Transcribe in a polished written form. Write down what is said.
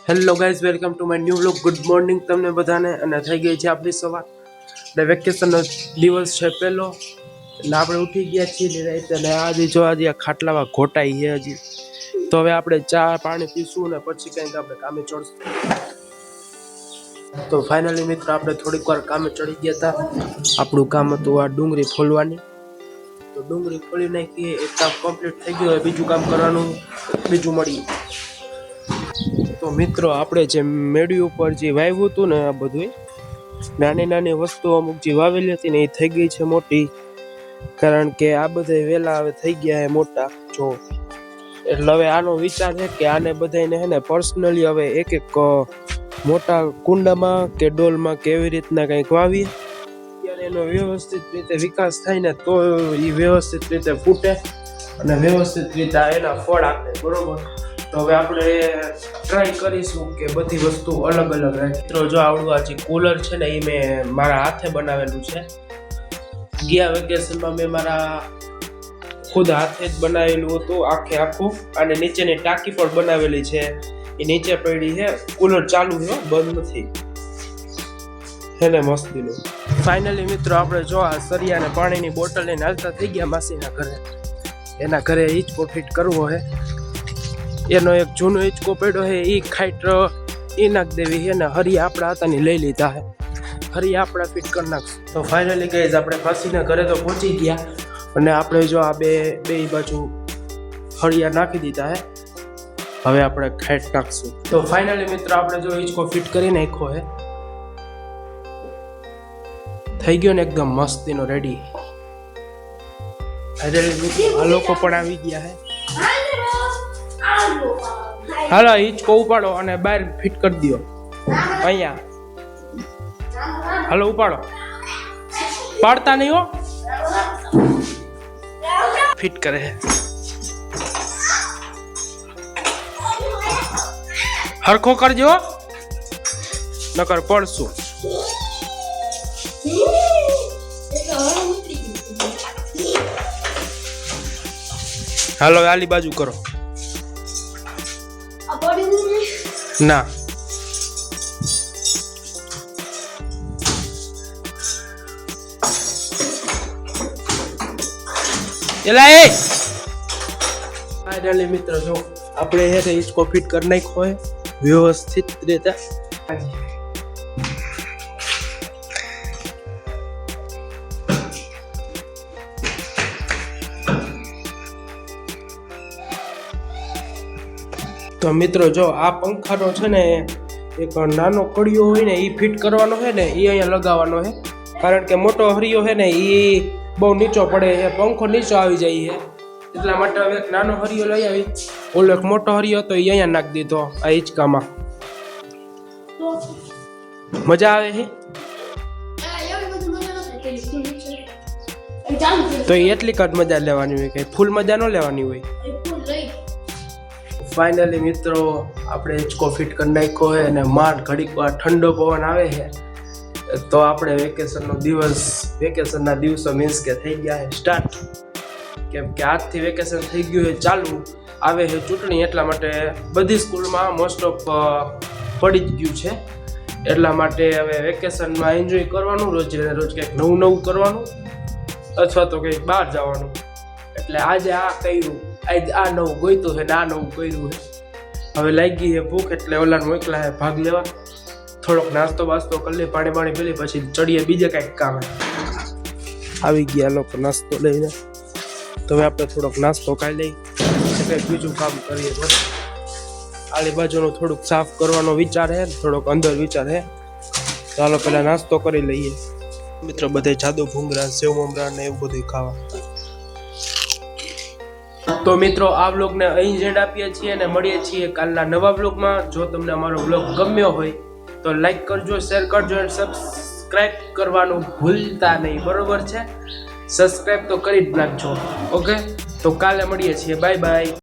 Hello guys, welcome to my new vlog. Good morning તમને બધાને. અને થઈ ગઈ છે આપણી સવાર. એટલે વેકેશનનો દિવસ છે પહેલો, એટલે આપણે ઉઠી ગયા છીએ અને આજે જો આજે ખાટલામાં ઘોટાઈ છે હજી. તો હવે આપણે ચા પાણી પીશું ને પછી કંઈક આપણે કામે ચડશું. તો ફાઇનલી મિત્રો આપણે થોડીક વાર કામે ચડી ગયા હતા. આપણું કામ હતું આ ડુંગળી ફોલવાની. તો ડુંગળી ફોલી નાખીએ, એક કામ કમ્પ્લીટ થઈ ગયું. બીજું કામ કરવાનું, બીજું મળીએ. તો મિત્રો આપણે જે મેળી ઉપર જે વાવ્યું હતું ને આ બધું નાની નાની વસ્તુઓ અમુક જે વાવેલી હતી ને એ થઈ ગઈ છે મોટી, કારણ કે આ બધા વેલા હવે થઈ ગયા છે મોટા. જો એટલે હવે આનો વિચાર છે કે આને બધાને હે ને પર્સનલી હવે એક એક મોટા કુંડામાં કે ડોલમાં કે એવી રીતના કંઈક વાવીએ, ત્યારે એનો વ્યવસ્થિત રીતે વિકાસ થાય ને તો એ વ્યવસ્થિત રીતે ફૂટે અને વ્યવસ્થિત રીતે એના ફળ આપે. બરોબર. તો હવે આપણે ટ્રાય કરીશું કે બધી વસ્તુ અલગ અલગ રાખી. મિત્રો જો આવડું આ જે કુલર છે ને એ મેં મારા હાથે બનાવેલું છે. ગયા વેકેશનમાં મેં મારા ખુદ હાથે જ બનાવેલું હતું આખે આખું. અને નીચેની ટાંકી પણ બનાવેલી છે, એ નીચે પડી છે. કુલર ચાલુ છે, બંધ નથી. હે ને મસ્તીનું. ફાઇનલી મિત્રો આપણે જો આ સરિયા અને પાણીની બોટલ લઈને હાલતા થઈ ગયા માસીના ઘરે. એના ઘરે હિંચકો ફિટ કરવો છે. એનો એક જૂનો હિંચકો પડ્યો છે, એ ખાઈટ એ નાખ દેવી છે ને હરિયા આપણા હતા ને લઈ લીધા છે. હરિયા આપણા ફિટ કરી નાખશું. તો ફાઇનલી ગાઈઝ આપણે માસીના ઘરે તો પહોંચી ગયા અને આપણે જો આ બે બાજુ હરિયા નાખી દીધા છે. હવે આપણે ખાઈટ નાખશું. તો ફાઇનલી મિત્રો આપણે જો હિંચકો ફિટ કરી નાખ્યો છે, થઈ ગયો ને એકદમ મસ્તીનો રેડી. આ લોકો પણ આવી ગયા છે. હાલો હિંચકો ઉપાડો અને બહાર ફિટ કરી દો અહીંયા. હાલો ઉપાડો, પાડતા નહીં હો. ફિટ કરે હરખો કરજો, નકર પડશું. હાલો આલી બાજુ કરો. ના એલા એ ફાઇનલી મિત્ર જો આપણે હે હિંચકો ફિટ કરી નાખ્યો હોય વ્યવસ્થિત રીતે. તો મિત્રો જો આ પંખાનો છે ને એક નાનો કડિયો હોય ને એ ફિટ કરવાનો છે ને એ અહીંયા લગાવવાનો છે, કારણ કે મોટો હરિયો છે ને એ બહુ નીચો પડે છે, પંખો નીચો આવી જાય છે. એટલા માટે હવે એક નાનો હરિયો લઈ આવી. ઓલો એક મોટો હરિયો હતો એ અહીંયા નાખી દીધો આ હિંચકામાં. મજા આવે છે તો એટલી કટ મજા લેવાની હોય, કઈ ફૂલ મજા ન લેવાની હોય. ફાઇનલી મિત્રો આપણે હિંચકો ફિટ કરી નાખ્યો છે અને માંડ ઘડીક વાર ઠંડો પવન આવે છે તો આપણે વેકેશનના દિવસો મીન્સ કે થઈ ગયા છે સ્ટાર્ટ. કેમ કે આજથી વેકેશન થઈ ગયું છે ચાલુ. આવે છે ચૂંટણી, એટલા માટે બધી સ્કૂલમાં મોસ્ટ ઓફ પડી જ ગયું છે. એટલા માટે હવે વેકેશનમાં એન્જોય કરવાનું, રોજ કંઈક નવું નવું કરવાનું અથવા તો કંઈક બહાર જવાનું. એટલે આજે આ કર્યું, આજે આ નવું ગોઈતું છે ને આ નવું કર્યું છે. હવે લાગી છે ભૂખ, એટલે ઓલાને મોકલા છે ભાગ લેવા. થોડોક નાસ્તો બાસ્તો કરી લે, પાણી પી લે, પછી ચડીએ બીજે કાંઈક કામે. આવી ગયા લોકો નાસ્તો લઈને. તો હવે આપણે થોડોક નાસ્તો ખાઈ લઈ, કંઈક બીજું કામ કરીએ. બસ આલી બાજુનું થોડુંક સાફ કરવાનો વિચાર છે, થોડોક અંદર વિચાર છે. ચાલો પહેલાં નાસ્તો કરી લઈએ. મિત્રો બધે જાદુ ભૂંગળા, સેવ મમરા ને એવું બધું ખાવા. તો મિત્રો આ વ્લોગને અહીં જ એન્ડ આપીએ છીએ અને મળીએ છીએ કાલના નવા વ્લોગમાં. જો તમને અમારો વ્લોગ ગમ્યો હોય તો લાઈક કરજો, શેર કરજો અને સબસ્ક્રાઈબ કરવાનું ભૂલતા નહીં. બરોબર છે? સબસ્ક્રાઈબ તો કરી જ નાખજો. ઓકે, તો કાલે મળીએ છીએ. Bye bye.